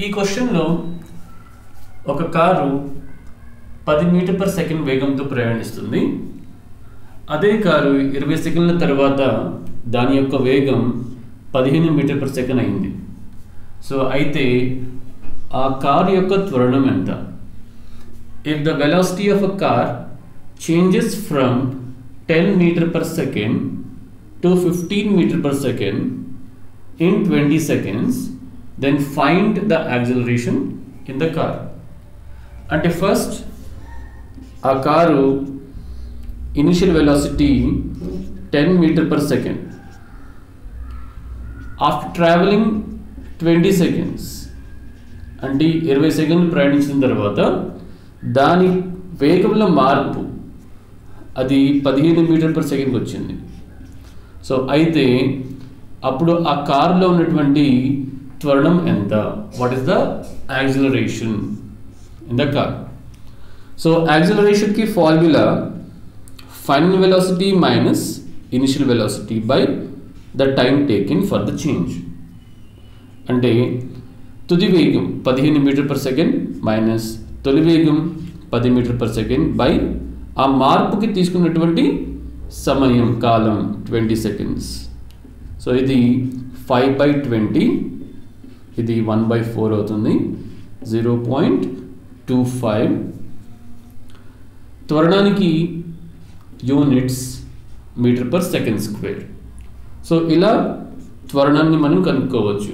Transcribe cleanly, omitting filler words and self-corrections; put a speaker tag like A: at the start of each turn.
A: ఈ క్వశ్చన్లో ఒక కారు 10 మీటర్ పర్ సెకండ్ వేగంతో ప్రయాణిస్తుంది. అదే కారు 20 సెకండ్ల తర్వాత దాని యొక్క వేగం 15 మీటర్ పర్ సెకండ్ అయింది. సో అయితే ఆ కారు యొక్క త్వరణం ఎంత? If the velocity of a car changes from 10 meter per second to 15 meter per second in 20 seconds, then find the acceleration in the car. అంటే ఫస్ట్ ఆ car initial velocity 10 metre per second. After travelling 20 seconds అంటే 20 సెకండ్లు ప్రయాణించిన తర్వాత దాని వేగంలో మార్పు అది 15 metre per సెకండ్కి వచ్చింది. సో అయితే అప్పుడు ఆ కారులో ఉన్నటువంటి త్వరణం ఎంత? What is the acceleration in the car? So యాక్సిలరేషన్కి formula final velocity minus initial velocity by the time taken for the change. అంటే తుది వేగం 15 మీటర్ పర్ సెకండ్ మైనస్ తొలి వేగం 10 మీటర్ పర్ సెకండ్ బై ఆ మార్పుకి తీసుకున్నటువంటి సమయం కాలం 20 సెకండ్స్. సో ఇది 5/20, ఇది 1/4 అవుతుంది, 0.25. త్వరణానికి units metre per second square. So ఇలా త్వరణాన్ని మనం కనుక్కోవచ్చు.